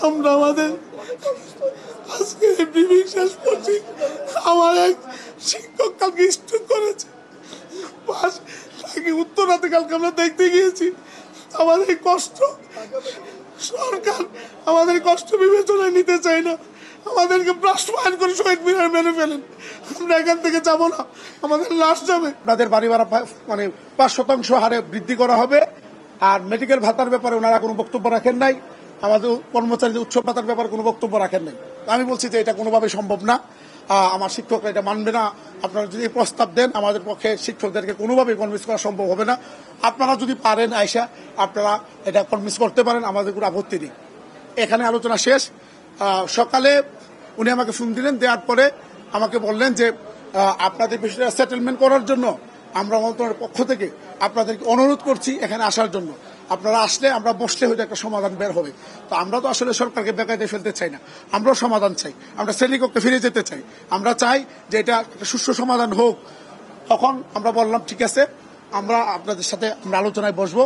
আমরা আমাদের আজকে ব্রিফিং শেষ করছি। আমার এক শিক্ষক কালকে স্ট্রোক করেছে, তাকে উত্তরাতে কালকে আমরা দেখতে গিয়েছি। আমাদের এই কষ্ট সরকার আমাদের কষ্ট বিবেচনায় নিতে চায় না, আমাদেরকে বাস্তবায়ন করে শহীদ মিনার মেনে ফেলেন। আমরা এখান থেকে যাব না, আমাদের লাশ যাবে। আপনাদের বাড়ি ভাড়া মানে 5% হারে বৃদ্ধি করা হবে। আর মেডিকেল ভাতার ব্যাপারে ওনারা কোনো বক্তব্য রাখেন নাই, আমাদের কর্মচারীদের উৎসব ভাতার ব্যাপারে কোনো বক্তব্য রাখেন নাই। আমি বলছি যে এটা কোনোভাবে সম্ভব না, আমার শিক্ষকরা এটা মানবে না। আপনারা যদি প্রস্তাব দেন, আমাদের পক্ষে শিক্ষকদেরকে কোনোভাবেই কনভিন্স করা সম্ভব হবে না। আপনারা যদি পারেন আয়সা আপনারা এটা কনভিন্স করতে পারেন, আমাদের কোনো আপত্তি নেই। এখানে আলোচনা শেষ। সকালে উনি আমাকে ফোন দিলেন, দেওয়ার পরে আমাকে বললেন যে আপনাদের বিষয়টা সেটেলমেন্ট করার জন্য আমরা মন্ত্রণালয়ের পক্ষ থেকে আপনাদেরকে অনুরোধ করছি এখানে আসার জন্য। আপনারা আসলে আমরা বসলে হয়তো একটা সমাধান বের হবে। তো আমরা তো আসলে সরকারকে বেকায়দায় ফেলতে চাই না, আমরাও সমাধান চাই, আমরা শ্রেণীকক্ষে ফিরে যেতে চাই। আমরা চাই যে এটা একটা সুষ্ঠু সমাধান হোক। তখন আমরা বললাম ঠিক আছে, আমরা আপনাদের সাথে আমরা আলোচনায় বসবো,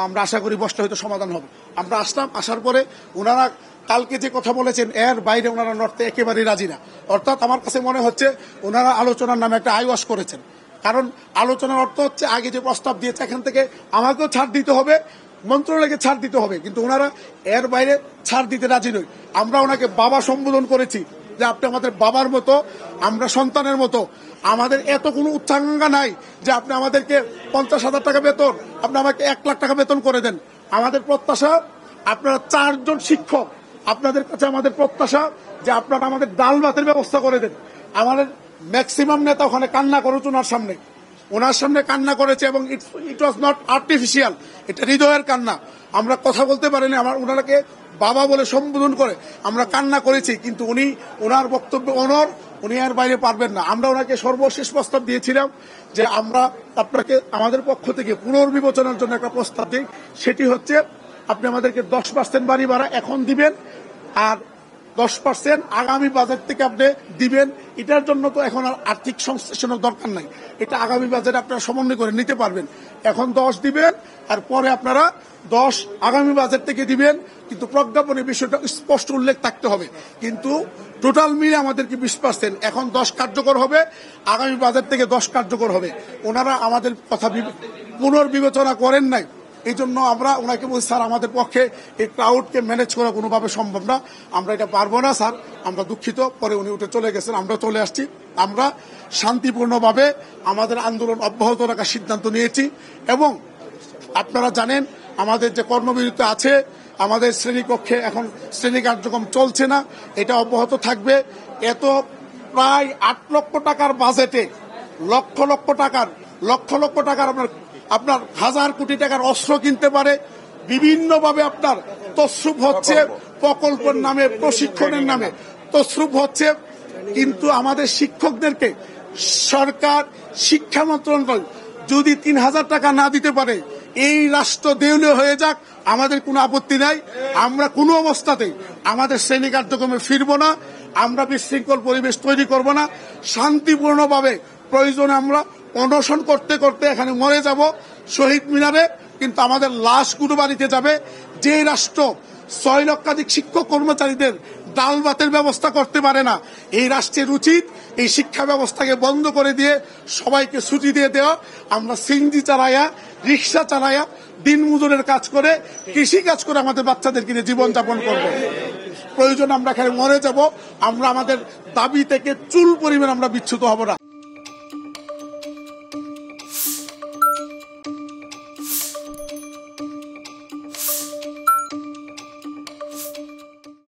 আমরা আশা করি বসলে হয়তো সমাধান হবে। আমরা আসলাম, আসার পরে ওনারা কালকে যে কথা বলেছেন এর বাইরে ওনারা নড়তে একেবারেই রাজি না। অর্থাৎ আমার কাছে মনে হচ্ছে ওনারা আলোচনার নামে একটা আইওয়াশ করেছেন। কারণ আলোচনার অর্থ হচ্ছে আগে যে প্রস্তাব দিয়েছে এখান থেকে আমাকেও ছাড় দিতে হবে, মন্ত্রণালয়কে ছাড় দিতে হবে, কিন্তু ওনারা এর বাইরে ছাড় দিতে রাজি নয়। আমরা ওনাকে বাবা সম্বোধন করেছি যে আপনি আমাদের বাবার মতো, আমরা সন্তানের মতো। আমাদের এত কোনো উচ্চাকাঙ্ক্ষা নাই যে আপনি আমাদেরকে 50,000 টাকা বেতন, আপনি আমাকে 1 লাখ টাকা বেতন করে দেন। আমাদের প্রত্যাশা আপনারা 4 জন শিক্ষক, আপনাদের কাছে আমাদের প্রত্যাশা যে আপনারা আমাদের ডাল ভাতের ব্যবস্থা করে দেন। আমাদের ম্যাক্সিমাম নেতা ওখানে কান্না করেছে ওনার সামনে কান্না করেছে, এবং ইট ওয়াজ নট আর্টিফিশিয়াল, এটা হৃদয়ের কান্না। আমরা কথা বলতে পারিনি, ওনাকে বাবা বলে সম্বোধন করে আমরা কান্না করেছি, কিন্তু ওনার বক্তব্য উনি এর বাইরে পারবেন না। আমরা ওনাকে সর্বশেষ প্রস্তাব দিয়েছিলাম যে আমরা আপনাকে আমাদের পক্ষ থেকে পুনর্বিবেচনার জন্য একটা প্রস্তাব দিই, সেটি হচ্ছে আপনি আমাদেরকে 10% বাড়ি ভাড়া এখন দিবেন, আর 10% আগামী বাজেট থেকে আপনি দিবেন। এটার জন্য তো এখন আর আর্থিক সংশ্লেষণের দরকার নাই, এটা আগামী বাজেট আপনারা সমন্বয় করে নিতে পারবেন। এখন 10 দিবেন, আর পরে আপনারা 10 আগামী বাজেট থেকে দিবেন, কিন্তু প্রজ্ঞাপনের বিষয়টা স্পষ্ট উল্লেখ থাকতে হবে। কিন্তু টোটাল মিলে আমাদেরকে 20%, এখন 10 কার্যকর হবে, আগামী বাজেট থেকে 10 কার্যকর হবে। ওনারা আমাদের কথা পুনর্বিবেচনা করেন নাই, এই জন্য আমরা ওনাকে বলছি স্যার আমাদের পক্ষে এই ক্রাউডকে ম্যানেজ করা কোনোভাবে সম্ভব না, আমরা এটা পারবো না স্যার, আমরা দুঃখিত। পরে উনি উঠে চলে গেছেন, আমরা চলে আসছি। আমরা শান্তিপূর্ণভাবে আমাদের আন্দোলন অব্যাহত রাখার সিদ্ধান্ত নিয়েছি, এবং আপনারা জানেন আমাদের যে কর্মবিরতি আছে, আমাদের শ্রেণীকক্ষে এখন শ্রেণী কার্যক্রম চলছে না, এটা অব্যাহত থাকবে। এত প্রায় 8 লক্ষ টাকার বাজেটে লক্ষ লক্ষ টাকার আপনার 1000 কোটি টাকার অস্ত্র কিনতে পারে, বিভিন্নভাবে আপনার তছরূপ হচ্ছে, প্রকল্পের নামে, প্রশিক্ষণের নামে তছরূপ হচ্ছে। কিন্তু আমাদের শিক্ষকদেরকে সরকার, শিক্ষা মন্ত্রণালয় যদি 3000 টাকা না দিতে পারে, এই রাষ্ট্র দেউলিয়া হয়ে যাক, আমাদের কোনো আপত্তি নাই। আমরা কোনো অবস্থাতেই আমাদের শ্রেণী কার্যক্রমে ফিরবো না, আমরা বিশৃঙ্খল পরিবেশ তৈরি করব না। শান্তিপূর্ণভাবে প্রয়োজনে আমরা অনশন করতে করতে এখানে মরে যাব শহীদ মিনারে, কিন্তু আমাদের লাশগুলো বাড়িতে যাবে। যে রাষ্ট্র 6 লক্ষাধিক শিক্ষক কর্মচারীদের ডাল ভাতের ব্যবস্থা করতে পারে না, এই রাষ্ট্রের উচিত এই শিক্ষা ব্যবস্থাকে বন্ধ করে দিয়ে সবাইকে ছুটি দিয়ে দেওয়া। আমরা সিএনজি চালাইয়া, রিক্সা চালাইয়া, দিন মজুরের কাজ করে, কৃষি কাজ করে আমাদের বাচ্চাদেরকে নিয়ে জীবনযাপন করব। প্রয়োজন আমরা এখানে মরে যাব, আমরা আমাদের দাবি থেকে চুল পরিমাণ আমরা বিচ্যুত হব না।